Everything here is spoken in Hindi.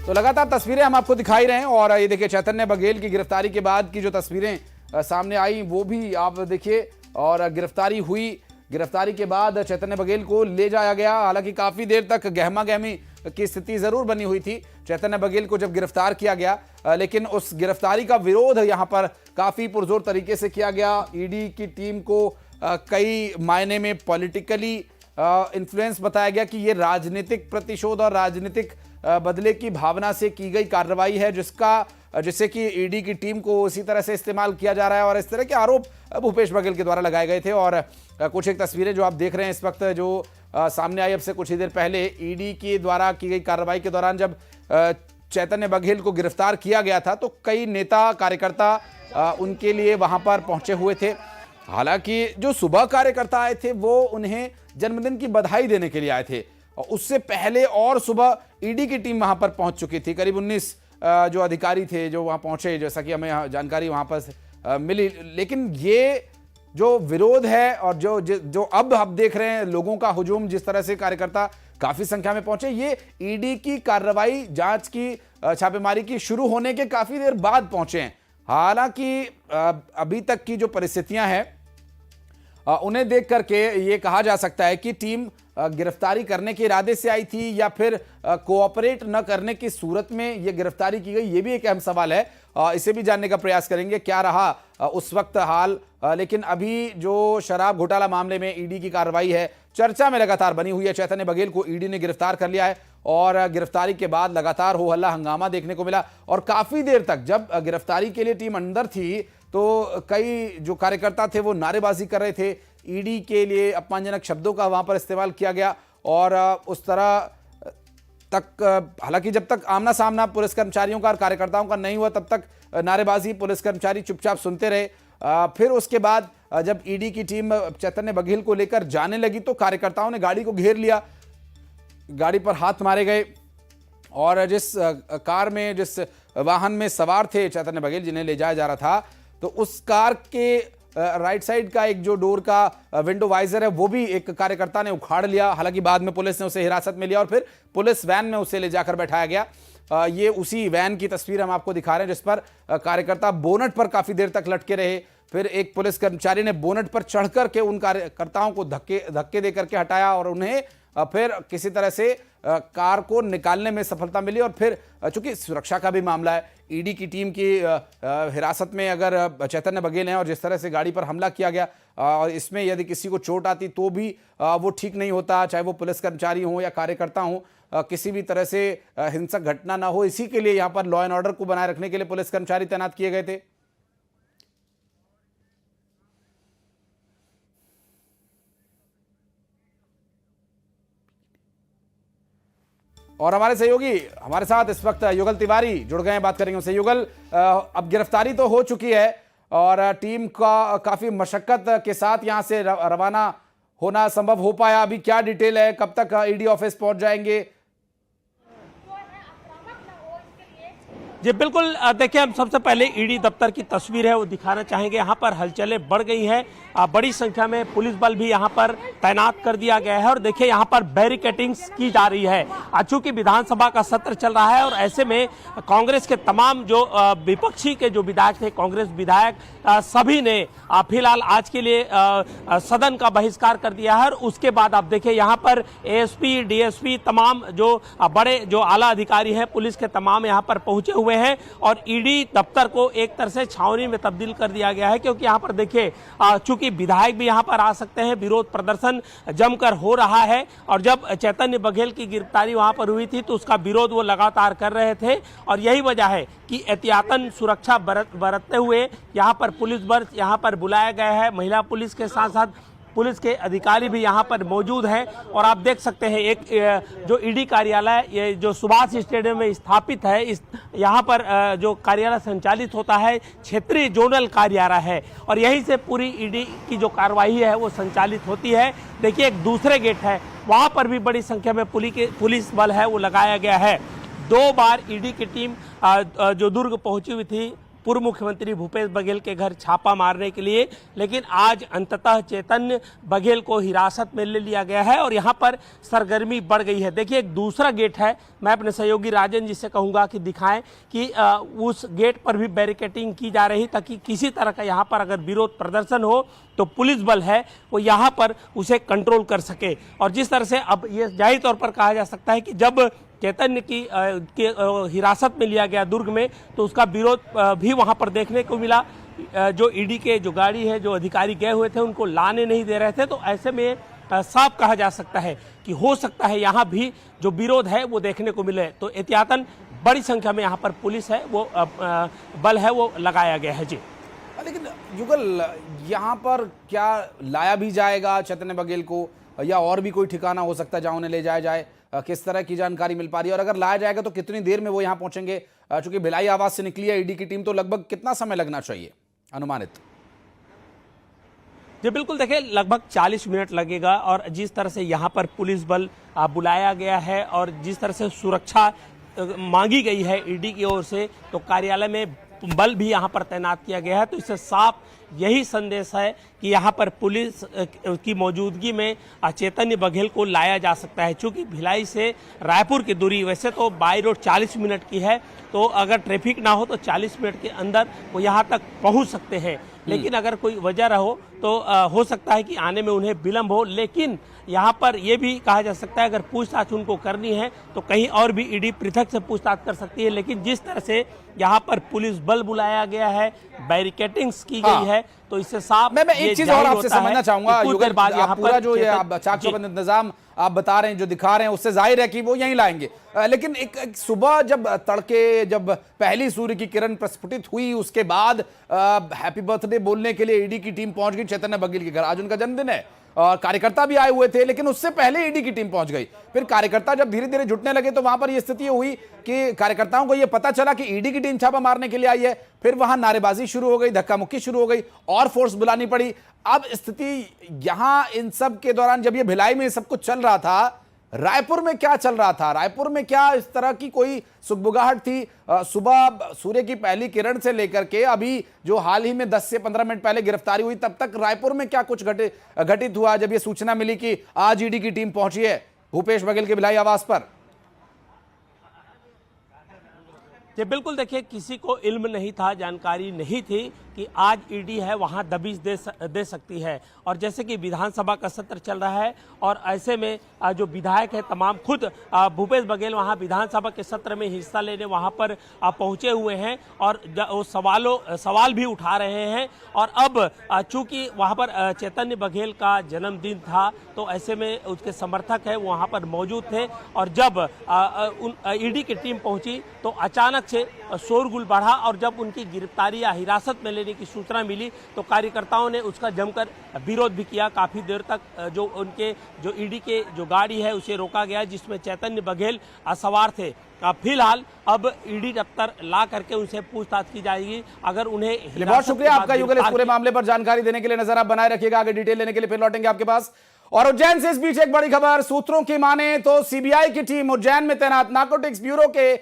तो लगातार तस्वीरें हम आपको दिखाई रहे हैं और ये देखिए चैतन्य बघेल की गिरफ्तारी के बाद की जो तस्वीरें सामने आई वो भी आप देखिए। और गिरफ्तारी के बाद चैतन्य बघेल को ले जाया गया। हालांकि काफी देर तक गहमा गहमी की स्थिति जरूर बनी हुई थी चैतन्य बघेल को जब गिरफ्तार किया गया, लेकिन उस गिरफ्तारी का विरोध यहां पर काफी पुरजोर तरीके से किया गया। ईडी की टीम को कई मायने में पॉलिटिकली इन्फ्लुएंस बताया गया कि ये राजनीतिक प्रतिशोध और राजनीतिक बदले की भावना से की गई कार्रवाई है, जिससे कि ईडी की टीम को उसी तरह से इस्तेमाल किया जा रहा है। और इस तरह के आरोप भूपेश बघेल के द्वारा लगाए गए थे। और कुछ एक तस्वीरें जो आप देख रहे हैं इस वक्त जो सामने आई अब से कुछ ही देर पहले ईडी के द्वारा की गई कार्रवाई के दौरान जब चैतन्य बघेल को गिरफ्तार किया गया था तो कई नेता कार्यकर्ता उनके लिए वहां पर पहुंचे हुए थे। हालांकि जो सुबह कार्यकर्ता आए थे वो उन्हें जन्मदिन की बधाई देने के लिए आए थे और उससे पहले और सुबह ईडी की टीम वहां पर पहुंच चुकी थी। करीब 19 जो अधिकारी थे जो वहां पहुंचे, जैसा कि हमें जानकारी वहां पर मिली। लेकिन ये जो विरोध है और जो अब आप देख रहे हैं लोगों का हुजूम, जिस तरह से कार्यकर्ता काफी संख्या में पहुंचे, ये ईडी की कार्रवाई जांच की छापेमारी की शुरू होने के काफी देर बाद पहुंचे हैं। हालांकि अभी तक की जो परिस्थितियां हैं उन्हें देख करके ये कहा जा सकता है कि टीम गिरफ्तारी करने के इरादे से आई थी या फिर कोऑपरेट न करने की सूरत में ये गिरफ्तारी की गई, ये भी एक अहम सवाल है। इसे भी जानने का प्रयास करेंगे क्या रहा उस वक्त हाल। लेकिन अभी जो शराब घोटाला मामले में ईडी की कार्रवाई है चर्चा में लगातार बनी हुई है। चैतन्य बघेल को ईडी ने गिरफ्तार कर लिया है और गिरफ्तारी के बाद लगातार हो हल्ला हंगामा देखने को मिला। और काफी देर तक जब गिरफ्तारी के लिए टीम अंदर थी तो कई जो कार्यकर्ता थे वो नारेबाजी कर रहे थे। ईडी के लिए अपमानजनक शब्दों का वहां पर इस्तेमाल किया गया और उस तरह तक, हालांकि जब तक आमना सामना पुलिस कर्मचारियों का और कार्यकर्ताओं का नहीं हुआ तब तक नारेबाजी पुलिस कर्मचारी चुपचाप सुनते रहे। फिर उसके बाद जब ईडी की टीम चैतन्य बघेल को लेकर जाने लगी तो कार्यकर्ताओं ने गाड़ी को घेर लिया, गाड़ी पर हाथ मारे गए और जिस कार में, जिस वाहन में सवार थे चैतन्य बघेल जिन्हें ले जाया जा रहा था, तो उस कार के राइट साइड का एक जो डोर का विंडो वाइजर है वो भी एक कार्यकर्ता ने उखाड़ लिया। हालांकि बाद में पुलिस ने उसे हिरासत में लिया और फिर पुलिस वैन में उसे ले जाकर बैठाया गया। ये उसी वैन की तस्वीर हम आपको दिखा रहे हैं जिस पर कार्यकर्ता बोनट पर काफी देर तक लटके रहे। फिर एक पुलिस कर्मचारी ने बोनट पर चढ़कर के उन कार्यकर्ताओं को धक्के दे करके हटाया और उन्हें फिर किसी तरह से कार को निकालने में सफलता मिली। और फिर चूंकि सुरक्षा का भी मामला है, ईडी की टीम की हिरासत में अगर चैतन्य बघेल हैं और जिस तरह से गाड़ी पर हमला किया गया और इसमें यदि किसी को चोट आती तो भी वो ठीक नहीं होता, चाहे वो पुलिस कर्मचारी हो या कार्यकर्ता हो, किसी भी तरह से हिंसक घटना ना हो। इसी के लिए यहाँ पर लॉ एंड ऑर्डर को बनाए रखने के लिए पुलिस कर्मचारी तैनात किए गए थे। और हमारे सहयोगी हमारे साथ इस वक्त युगल तिवारी जुड़ गए हैं, बात करेंगे उनसे। युगल, अब गिरफ्तारी तो हो चुकी है और टीम का काफी मशक्कत के साथ यहां से रवाना होना संभव हो पाया, अभी क्या डिटेल है, कब तक ईडी ऑफिस पहुंच जाएंगे? जी बिल्कुल, देखिए हम सबसे पहले ईडी दफ्तर की तस्वीर है वो दिखाना चाहेंगे। यहाँ पर हलचलें बढ़ गई हैं, बड़ी संख्या में पुलिस बल भी यहाँ पर तैनात कर दिया गया है और देखिए यहाँ पर बैरिकेडिंग्स की जा रही है। चूंकि विधानसभा का सत्र चल रहा है और ऐसे में कांग्रेस के तमाम जो विपक्षी के जो विधायक थे, कांग्रेस विधायक सभी ने फिलहाल आज के लिए सदन का बहिष्कार कर दिया है। और उसके बाद आप देखिए यहाँ पर एएसपी, डीएसपी, तमाम जो बड़े जो आला अधिकारी हैं पुलिस के तमाम यहाँ पर पहुंचे हुए हैं और ईडी दफ्तर को एक तरह से छावनी में तब्दील कर दिया गया है। क्योंकि यहाँ पर देखिए चूंकि विधायक भी यहाँ पर आ सकते हैं, विरोध प्रदर्शन जमकर हो रहा है और जब चैतन्य बघेल की गिरफ्तारी वहां पर हुई थी तो उसका विरोध वो लगातार कर रहे थे और यही वजह है कि एहतियातन सुरक्षा बरतते हुए यहाँ पर पुलिस बल यहाँ पर बुलाया गया है। महिला पुलिस के साथ साथ पुलिस के अधिकारी भी यहाँ पर मौजूद हैं और आप देख सकते हैं एक जो ईडी कार्यालय ये जो सुभाष स्टेडियम में स्थापित है, इस यहाँ पर जो कार्यालय संचालित होता है क्षेत्रीय जोनल कार्यालय है और यहीं से पूरी ईडी की जो कार्रवाई है वो संचालित होती है। देखिए एक दूसरे गेट है, वहाँ पर भी बड़ी संख्या में पुलिस बल है वो लगाया गया है। 2 बार ईडी की टीम जो दुर्ग पहुंची हुई थी पूर्व मुख्यमंत्री भूपेश बघेल के घर छापा मारने के लिए, लेकिन आज अंततः चैतन्य बघेल को हिरासत में ले लिया गया है और यहाँ पर सरगर्मी बढ़ गई है। देखिए एक दूसरा गेट है, मैं अपने सहयोगी राजन जी से कहूँगा कि दिखाएं कि उस गेट पर भी बैरिकेडिंग की जा रही ताकि किसी तरह का यहाँ पर अगर विरोध प्रदर्शन हो तो पुलिस बल है वो यहाँ पर उसे कंट्रोल कर सके। और जिस तरह से अब ये जाहिर तौर पर कहा जा सकता है कि जब चैतन्य की हिरासत में लिया गया दुर्ग में तो उसका विरोध भी वहाँ पर देखने को मिला। जो ईडी के जो गाड़ी है, जो अधिकारी गए हुए थे उनको लाने नहीं दे रहे थे, तो ऐसे में साफ कहा जा सकता है कि हो सकता है यहाँ भी जो विरोध है वो देखने को मिले। तो एहतियातन बड़ी संख्या में यहाँ पर पुलिस है वो बल है वो लगाया गया है। जी लेकिन युगल, यहाँ पर क्या लाया भी जाएगा चैतन्य बघेल को या और भी कोई ठिकाना हो सकता है जहां उन्हें ले जाया जाए? किस तरह की जानकारी मिल पा रही है और अगर लाया जाएगा तो कितनी देर में वो यहाँ पहुंचेंगे? चूंकि भिलाई आवास से निकली है ईडी की टीम, तो लगभग कितना समय लगना चाहिए अनुमानित? जी बिल्कुल, देखिए लगभग 40 मिनट लगेगा और जिस तरह से यहाँ पर पुलिस बल बुलाया गया है और जिस तरह से सुरक्षा मांगी गई है ईडी की ओर से, तो कार्यालय में बल भी यहाँ पर तैनात किया गया है। तो इससे साफ यही संदेश है कि यहाँ पर पुलिस की मौजूदगी में चैतन्य बघेल को लाया जा सकता है। चूँकि भिलाई से रायपुर की दूरी वैसे तो बाई रोड 40 मिनट की है, तो अगर ट्रैफिक ना हो तो 40 मिनट के अंदर वो यहाँ तक पहुँच सकते हैं। लेकिन अगर कोई वजह रहो तो हो सकता है कि आने में उन्हें विलंब हो। लेकिन यहाँ पर यह भी कहा जा सकता है अगर पूछताछ उनको करनी है तो कहीं और भी ईडी पृथक से पूछताछ कर सकती है। लेकिन जिस तरह से यहाँ पर पुलिस बल बुलाया गया है, बैरिकेडिंग्स की गई है, तो इससे साफ मैं एक चीज और आपसे समझना चाहूंगा युगल, आप पूरा जो ये चाक चौबंद इंतजाम आप बता रहे हैं, जो दिखा रहे हैं, उससे जाहिर है कि वो यहीं लाएंगे। लेकिन एक सुबह जब तड़के जब पहली सूर्य की किरण प्रस्फुटित हुई उसके बाद हैप्पी बर्थडे बोलने के लिए ईडी की टीम पहुंच गई चैतन्य बघेल के घर। आज उनका जन्मदिन है और कार्यकर्ता भी आए हुए थे, लेकिन उससे पहले ईडी की टीम पहुंच गई। फिर कार्यकर्ता जब धीरे धीरे जुटने लगे तो वहां पर यह स्थिति हुई कि कार्यकर्ताओं को यह पता चला कि ईडी की टीम छापा मारने के लिए आई है। फिर वहां नारेबाजी शुरू हो गई, धक्का मुक्की शुरू हो गई और फोर्स बुलानी पड़ी। अब स्थिति यहां इन सब के दौरान जब ये भिलाई में सब कुछ चल रहा था, रायपुर में क्या चल रहा था? रायपुर में क्या इस तरह की कोई सुगबुगाहट थी? सुबह सूर्य की पहली किरण से लेकर के अभी जो हाल ही में 10 से 15 मिनट पहले गिरफ्तारी हुई, तब तक रायपुर में क्या कुछ घटित हुआ जब ये सूचना मिली कि आज ईडी की टीम पहुंची है भूपेश बघेल के भिलाई आवास पर? जी बिल्कुल, देखिए किसी को इल्म नहीं था, जानकारी नहीं थी कि आज ईडी है वहां दबिश दे सकती है। और जैसे कि विधानसभा का सत्र चल रहा है और ऐसे में जो विधायक है तमाम खुद भूपेश बघेल वहां विधानसभा के सत्र में हिस्सा लेने वहां पर पहुंचे हुए हैं और सवाल भी उठा रहे हैं। और अब चूंकि वहां पर चैतन्य बघेल का जन्मदिन था तो ऐसे में उसके समर्थक है वहां पर मौजूद थे और जब ईडी की टीम पहुंची तो अचानक से शोरगुल बढ़ा और जब उनकी गिरफ्तारी या हिरासत में लेने की सूचना मिली तो कार्यकर्ताओं ने उसका जमकर विरोध भी किया। काफी देर तक जो उनके जो ईडी के जो गाड़ी है उसे रोका गया जिसमें चैतन्य बघेल सवार थे। फिलहाल अब ईडी दफ्तर ला करके उनसे पूछताछ की जाएगी। अगर उन्हें बहुत शुक्रिया आपका युगल इस पूरे मामले पर जानकारी देने के लिए। नजर आप बनाए रखिएगा, आगे डिटेल लेने के लिए फिर लौटेंगे आपके पास। और उज्जैन से इस बीच एक बड़ी खबर, सूत्रों की माने तो सीबीआई की टीम उज्जैन में तैनात नारकोटिक्स ब्यूरो के